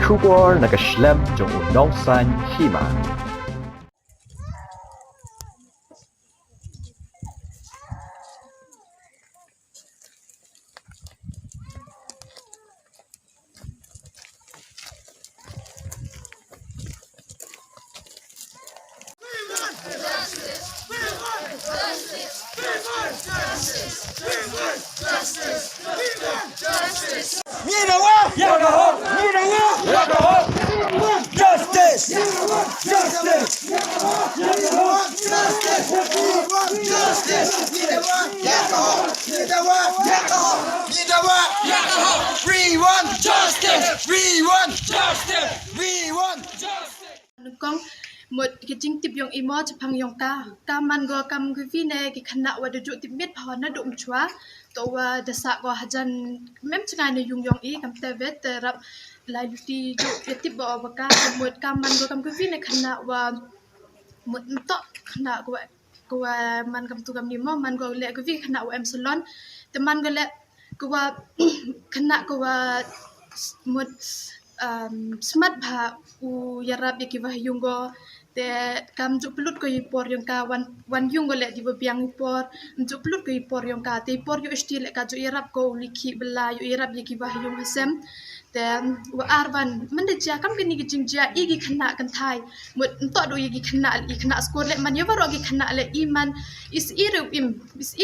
出国那个 schlemm 中有农山起码。Kong một cái chính tiếp用imo cho phang用ka man go kam cái vi ne cái khana wa du tip met pha na dum chua to wa da sa go hajan mem changa ne yung i kam te vet rap lai ti ju tip ba ba ka một kam man go kam cái vi ne khana wa một to khana go wa man kam tu kam ni mo man go le cái vi khana wa em salon te man go le go wa khana go wa một smart bha u yarab yaki wah yunggo te kam juk pelut ko ipor yung ka wan yunggo le di biang ipor juk pelut ko ipor yung ka te ipor yu sti le ka juk yarab ko likhi bela yu yarab yaki wah yung hasem te wa arban mende ja kam kini gi jingja igi khana kan thai mut to do igi khana skor le man yawaro gi khana le iman is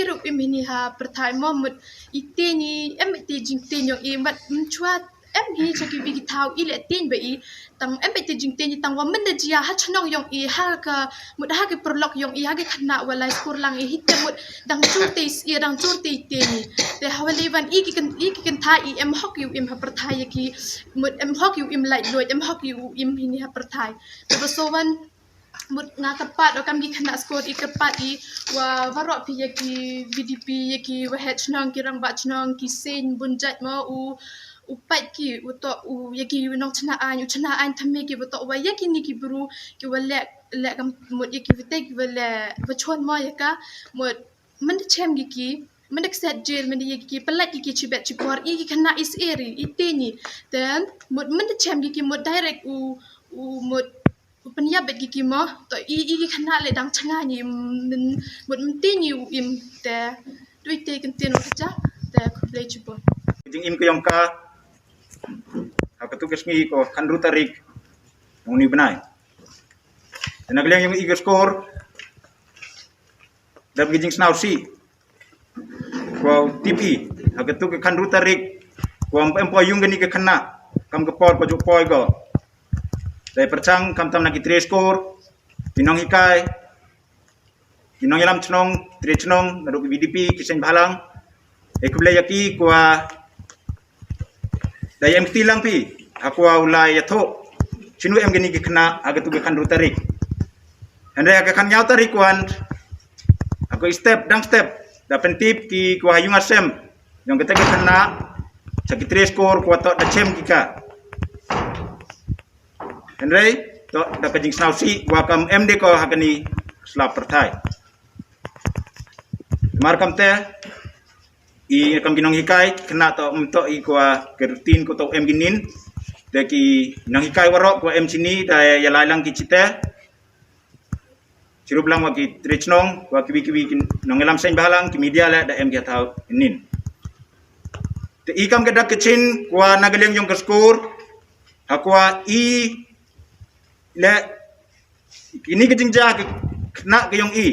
iru im ini ha perthai mo mut iteni em ti jing ten yung i mat chua em hi cho cái việc thao ile tin vậy tang em bị tin tin tang wa mình đã chia ha chnong yong i ha ka một ha cái prolog yong i ha cái khana wala skor lang i hit một dang chur te i dang chur te tin te hawali van i kan tha i em hok yu im ha perthai ki một em hok yu im lại loi em hok yu im hi ni ha perthai te so van một nga kapat o kam gi khana skor i kapat i wa varo pi ki vdp ki wa het chnong ki rang ba chnong ki sen bunjat ma upai ki uto u yaki nong chana an thame ki uto wa yaki ni ki buru ki wala le kam mod yaki vite ki wala vachon ma yaka mod man chem ki man set jail man yaki pelat ki chibet chipor i ki khana is eri iteni then mod man chem ki mod direct u mod penyabet ki mo to i ki khana le dang changa ni mod mtini im te tuite kan teno cha te play chipor jing im ko yong ka petugas ngi ko kandu tarik ni benai nagleng yung iga score dab gijing snaw si ko tipi agatu ke kandu tarik ko empo yung gani ke khana kam ke por ko ju poi go dai perchang kam tam nagi tre score pinong hikai pinong yalam chnong tre chnong nadu vdp kisen bhalang ekble yaki ko daya em tilang pi aku ulai ya tho chinu em gani gikna agatu gekan ru tarik ande agakan nyau tarik wan aku step da pentip ki ku hayung asem yang kita gekana sakit skor ku to da chem kika ande to da kajing snausi wa kam md ko hakani slap perthai markam te i kam ginong hikai kena to umto i kwa kerutin ko to em ginin de ki nang hikai warok ko em sini da ya lalang ki cite cirup lang wa ki trechnong wa kiwi nong elam sen balang ki media la da em ga tau nin te i kam gadak kecin kwa nagaleng yong skor akwa i le ini kejingja kena ke yong i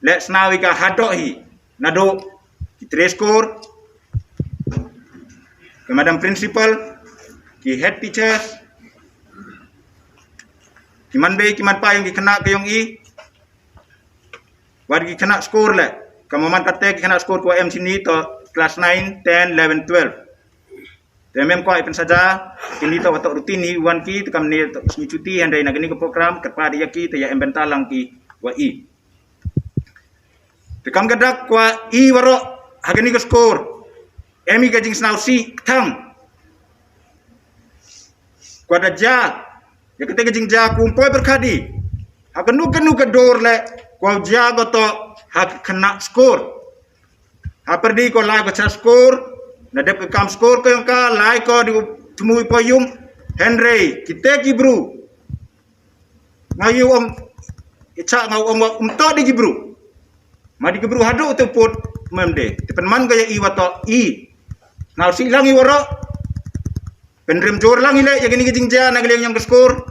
le snawi ka hadok hi nado kita skor ke madam principal ki head teachers ki man be ki man pa yang kena ke yong i war ki kena skor le kamaman kate ki kena skor ko em sini to class 9 10 11 12 temem ko ipen saja kini to watok rutin ni wan ki to kam ni to sni cuti handai nagani ko program kerpa dia ki to ya embentalang ki wa i tekam gadak kwa i waro hagani ko skor emi gajing snausi thang kwa da ja ya kete gajing ja kumpoi berkadi haganu ke dor le kwa ja goto hak kena skor ha perdi ko lai ko skor na dep ke kam skor ko yang ka lai ko di tumui poyum Henry kita gibru ngayu om ica ngau om umto di gibru madi gibru hadu tu put memde tepen man gaya i wato i ngau silang i woro penrem jor lang ile ya gini gijing ja nagleng yang skor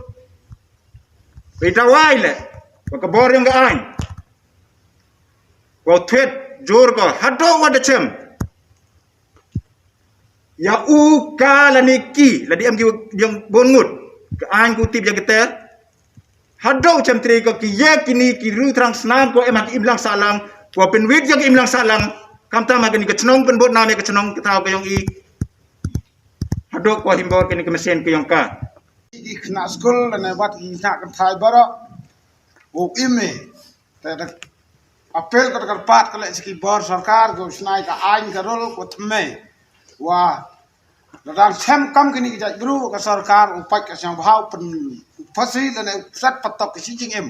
beta waile ka bor yang gaan wa twet jor ko hadu wada chem ya u kala niki la diam yang bongut ke an ku tip yang keter hado cem tri ko ki ye kini ki ru trang snam ko emak imlang salang ko pen wit yang imlang salang kam ta ma gani ke chnong pen bot na me ke chnong ke tau ke yang i hado ko himbor kini ke mesin ke yang ka i khna skul ne wat i na kan thai bara o ime te apel ka pat ka le ski bor sarkar go snai ka ain ka rol ko thme wah dan sem kam kini kita guru ke sarkar upak ke yang bau pen fasil dan sat patok ke sing em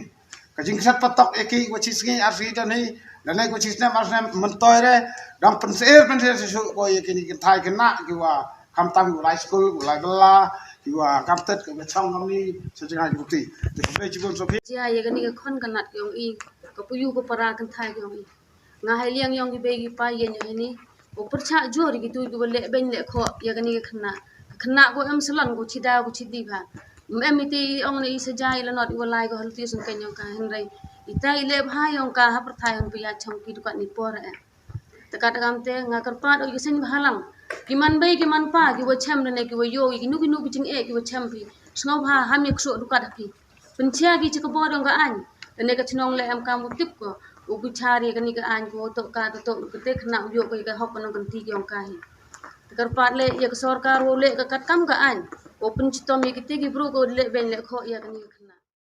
ke jing sat patok eki ko cisngi arsi dan ni dan ko cisna masna mentoy re dan pen su ko ye kini thai kena ki wa kam tam go high school go la gala ki wa kam tet ke chang kam ni sejang ki buti de be jibon so phi ya ye gani ka khon kanat yong i ko puyu ko para kan thai yong i nga hai liang yong gi be gi pa ye ni o percha jor gitu du le ben le kho ya gani khna go am salan go chida go chidi ba em iti ong ni sejai la not go lai go halti sun ken yong ka hen rai itai le bha yong ka ha prathai hon pi ya cham ki du ka ni por e takat gam te nga kar pa do yesen halang kiman bai kiman pa ki wo cham ne ki wo yo ki nu ki ching e ki wo cham pi snow ha ham yak so du ka da pi pencha ki chik bo dong ga an ne ka chnong le am kam tip ko ubi chari kani ka an ko to ka to te khna yo ko ka hok no kan ti yong ka hi takar pat le ya sarkar wo le ka kat kam ka an open chitom ye ki te gi bro ko le ben le kho ya kani khna